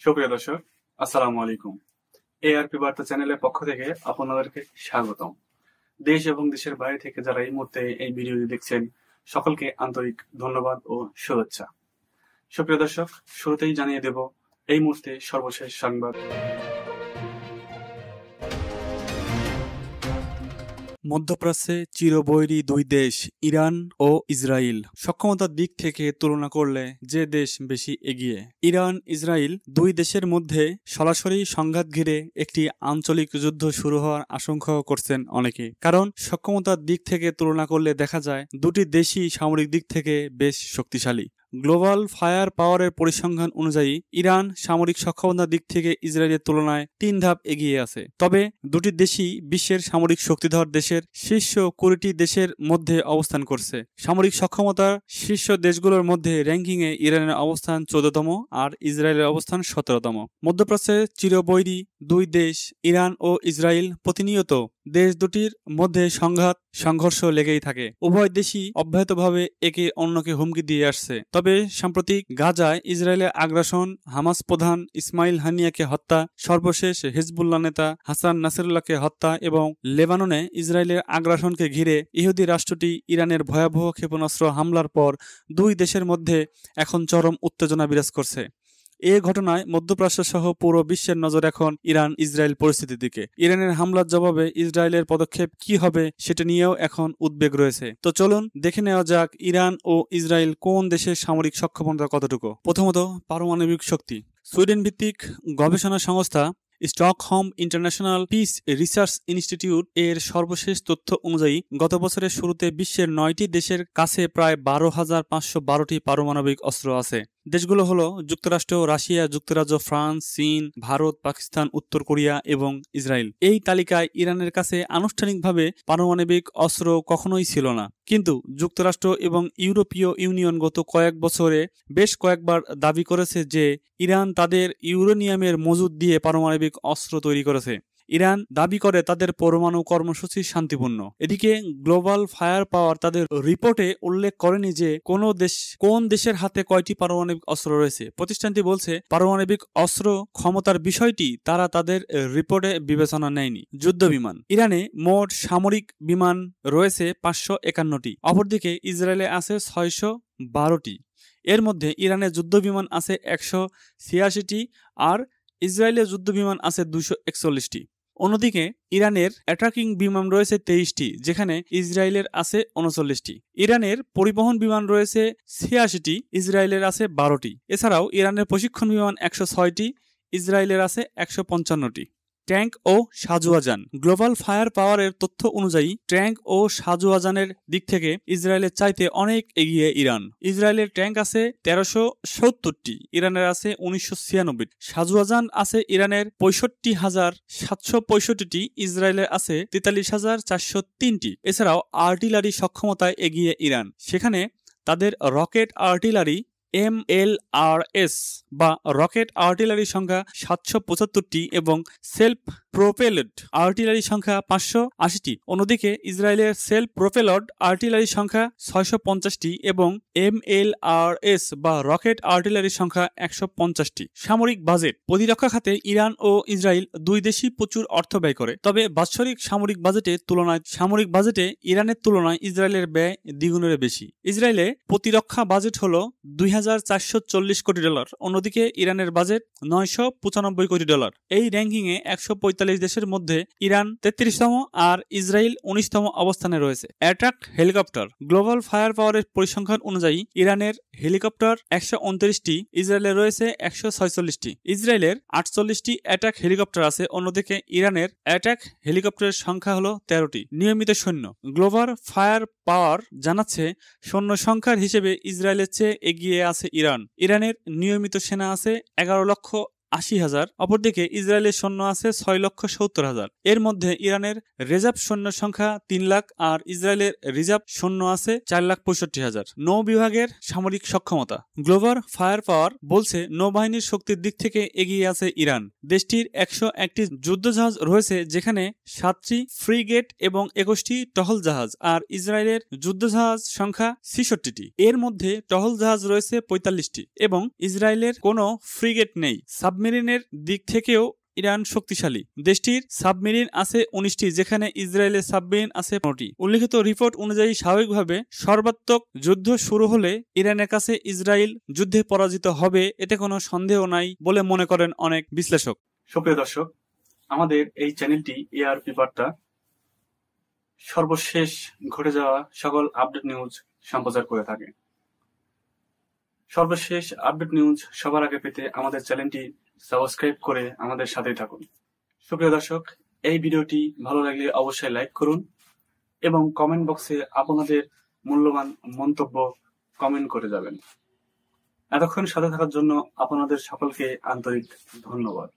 সুপ্রিয় দর্শক, আসসালামু আলাইকুম। এআরপি বার্তা চ্যানেলের পক্ষ থেকে আপনাদেরকে স্বাগতম। দেশ এবং দেশের বাইরে থেকে যারা এই মুহূর্তে এই ভিডিওটি দেখছেন, সকলকে আন্তরিক ধন্যবাদ ও শুভেচ্ছা। সুপ্রিয় দর্শক, শুরুতেই জানিয়ে দেব এই মুহূর্তে সর্বশেষ সংবাদ। মধ্যপ্রাচ্যে চিরবৈরী দুই দেশ ইরান ও ইসরায়েল সক্ষমতার দিক থেকে তুলনা করলে যে দেশ বেশি এগিয়ে? ইরান ইসরায়েল দুই দেশের মধ্যে সরাসরি সংঘাত ঘিরে একটি আঞ্চলিক যুদ্ধ শুরু হওয়ার আশঙ্কাও করছেন অনেকে। কারণ সক্ষমতার দিক থেকে তুলনা করলে দেখা যায় দুটি দেশই সামরিক দিক থেকে বেশ শক্তিশালী। গ্লোবাল ফায়ার পাওয়ারের পরিসংখ্যান অনুযায়ী ইরান সামরিক সক্ষমতার দিক থেকে ইসরায়েলের তুলনায় 3 ধাপ এগিয়ে আছে। তবে দুটি দেশই বিশ্বের সামরিক শক্তিধর দেশের শীর্ষ 20টি দেশের মধ্যে অবস্থান করছে। সামরিক সক্ষমতার শীর্ষ দেশগুলোর মধ্যে র্যাঙ্কিংয়ে ইরানের অবস্থান 14তম আর ইসরায়েলের অবস্থান 17তম। মধ্যপ্রাচ্যের চিরবৈরী দুই দেশ ইরান ও ইসরায়েল প্রতিনিয়ত দেশ দুটির মধ্যে সংঘর্ষ লেগেই থাকে। উভয় দেশই অব্যাহতভাবে একে অন্যকে হুমকি দিয়ে আসছে। তবে সাম্প্রতিক গাজায় ইসরায়েলের আগ্রাসন, হামাস প্রধান ইসমাইল হানিয়াকে হত্যা, সর্বশেষ হিজবুল্লাহ নেতা হাসান নাসরুল্লাহকে হত্যা এবং লেবাননে ইসরায়েলের আগ্রাসনকে ঘিরে ইহুদি রাষ্ট্রটি ইরানের ভয়াবহ ক্ষেপণাস্ত্র হামলার পর দুই দেশের মধ্যে এখন চরম উত্তেজনা বিরাজ করছে। এ ঘটনায় মধ্যপ্রাচ্য সহ পুরো বিশ্বের নজর এখন ইরান ইসরায়েল পরিস্থিতির দিকে। ইরানের হামলার জবাবে ইসরায়েলের পদক্ষেপ কি হবে সেটা নিয়েও এখন উদ্বেগ রয়েছে। তো চলুন দেখে নেওয়া যাক ইরান ও ইসরায়েল কোন দেশের সামরিক সক্ষমতা কতটুকু। প্রথমত, পারমাণবিক শক্তি। সুইডেন ভিত্তিক গবেষণা সংস্থা Stockholm international piece research institute এর সর্বশেষ তথ্য অনুযায়ী গত বছরের শুরুতে বিশ্বের 9টি দেশের কাছে প্রায় 12,512টি পারমাণবিক অস্ত্র আছে। দেশগুলো হলো যুক্তরাষ্ট্র, রাশিয়া, যুক্তরাজ্য, ফ্রান্স, চীন, ভারত, পাকিস্তান, উত্তর কোরিয়া এবং ইসরায়েল। এই তালিকায় ইরানের কাছে আনুষ্ঠানিকভাবে পারমাণবিক অস্ত্র কখনোই ছিল না। কিন্তু যুক্তরাষ্ট্র এবং ইউরোপীয় ইউনিয়ন গত কয়েক বছরে বেশ কয়েকবার দাবি করেছে যে ইরান তাদের ইউরেনিয়ামের মজুদ দিয়ে পারমাণবিক অস্ত্র তৈরি করেছে। ইরান দাবি করে তাদের পরমাণু কর্মসূচি শান্তিপূর্ণ। এদিকে গ্লোবাল ফায়ার পাওয়ার তাদের রিপোর্টে উল্লেখ করেনি যে কোন দেশের হাতে কয়টি পারমাণবিক অস্ত্র রয়েছে। প্রতিষ্ঠানটি বলছে পারমাণবিক অস্ত্র ক্ষমতার বিষয়টি তারা তাদের রিপোর্টে বিবেচনা নেয়নি। যুদ্ধ বিমান। ইরানে মোট সামরিক বিমান রয়েছে 551টি। অপরদিকে ইসরায়েলে আছে 612টি। এর মধ্যে ইরানের যুদ্ধ বিমান আছে 186টি আর ইসরায়েলের যুদ্ধ বিমান আছে 241টি। অন্যদিকে ইরানের অ্যাটাকিং বিমান রয়েছে 23টি, যেখানে ইসরায়েলের আছে 39টি। ইরানের পরিবহন বিমান রয়েছে 86টি, ইসরায়েলের আছে 12টি। এছাড়াও ইরানের প্রশিক্ষণ বিমান 106টি, ইসরায়েলের আছে 155টি। ট্যাঙ্ক ও সাজোয়াজান। গ্লোবাল ফায়ার পাওয়ারের তথ্য অনুযায়ী ট্যাঙ্ক ও সাজোয়াজানের দিক থেকে ইসরায়েলের চাইতে অনেক এগিয়ে ইরান। ইসরায়েলের ট্যাঙ্ক আছে 1370টি, ইরানের আছে 1996টি। সাজোয়াজান আছে ইরানের 65,765টি, ইসরায়েলের আছে 43,403টি। এছাড়াও আর্টিলারি সক্ষমতায় এগিয়ে ইরান। সেখানে তাদের রকেট আর্টিলারি MLRS বা রকেট আর্টিলারি সংখ্যা 775টি এবং সেলফ প্রোপেলড আর্টিলারি সংখ্যা 580টি। অন্যদিকে ইসরায়েলের সেলফ প্রোপেলড আর্টিলারি সংখ্যা 650টি এবং MLRS বা রকেট আর্টিলারি সংখ্যা 150টি। সামরিক বাজেট। প্রতিরক্ষা খাতে ইরান ও ইসরায়েল দুই দেশই প্রচুর অর্থ ব্যয় করে। তবে বাৎসরিক সামরিক বাজেটে ইরানের তুলনায় ইসরায়েলের ব্যয় দ্বিগুণের বেশি। ইসরায়েলে প্রতিরক্ষা বাজেট হলো $2,440 কোটি। অন্যদিকে ইরানের বাজেট $995 কোটি। এই র্যাঙ্কিংয়ে 145 দেশের মধ্যে ইরান 33তম আর ইসরায়েল 19তম অবস্থানে রয়েছে। Attack helicopter. গ্লোবাল ফায়ার পাওয়ারের পরিসংখ্যান অনুযায়ী ইরানের হেলিকপ্টার 129টি, ইসরায়েলের রয়েছে 146টি। ইসরায়েলের 48টি অ্যাটাক হেলিকপ্টার আছে। অন্যদিকে ইরানের অ্যাটাক হেলিকপ্টারের সংখ্যা হলো 13টি। নিয়মিত সৈন্য। গ্লোবাল ফায়ার পাওয়ার জানাচ্ছে সৈন্য সংখ্যার হিসেবে ইসরায়েলের চেয়ে এগিয়ে আছে ইরান। ইরানের নিয়মিত সেনা আছে 11,80,000। অপরদিকে ইসরায়েলের সৈন্য আছে 6,70,000। এর মধ্যে ইরানের রিজার্ভ সৈন্য সংখ্যা 3 লাখ আর ইসরায়েলের রিজার্ভ সৈন্য আছে 4,65,000। নৌ বিভাগের সামরিক সক্ষমতা। গ্লোবাল ফায়ার পাওয়ার বলছে নৌবাহিনীর শক্তির দিক থেকে এগিয়ে আছে ইরান। দেশটির 101টি যুদ্ধজাহাজ রয়েছে, যেখানে 7টি ফ্রিগেট এবং 21টি টহল জাহাজ, আর ইসরায়েলের যুদ্ধজাহাজ সংখ্যা 66টি। এর মধ্যে টহল জাহাজ রয়েছে 45টি এবং ইসরায়েলের কোনো ফ্রিগেট নেই। সাবমেরিনের দিক থেকেও ইরান শক্তিশালী। দেশটির সাবমেরিন আছে 19টি, যেখানে ইসরায়েলের সাবমেরিন আছে 15টি। উল্লিখিত রিপোর্ট অনুযায়ী স্বাভাবিকভাবে সর্বাত্মক যুদ্ধ শুরু হলে ইরানের কাছে ইসরায়েল যুদ্ধে পরাজিত হবে, এতে কোনো সন্দেহ নাই বলে মনে করেন অনেক বিশ্লেষক। সুপ্রিয় দর্শক, আমাদের এই চ্যানেলটি এআরপি বার্তা সর্বশেষ ঘটে যাওয়া সকল আপডেট নিউজ সম্প্রচার করে থাকে। সর্বশেষ আপডেট নিউজ সবার আগে পেতে আমাদের চ্যানেলটি সাবস্ক্রাইব করে আমাদের সাথেই থাকুন। সুপ্রিয় দর্শক, এই ভিডিওটি ভালো লাগলে অবশ্যই লাইক করুন এবং কমেন্ট বক্সে আপনাদের মূল্যবান মন্তব্য কমেন্ট করে যাবেন। এতক্ষণ সাথে থাকার জন্য আপনাদের সকলকে আন্তরিক ধন্যবাদ।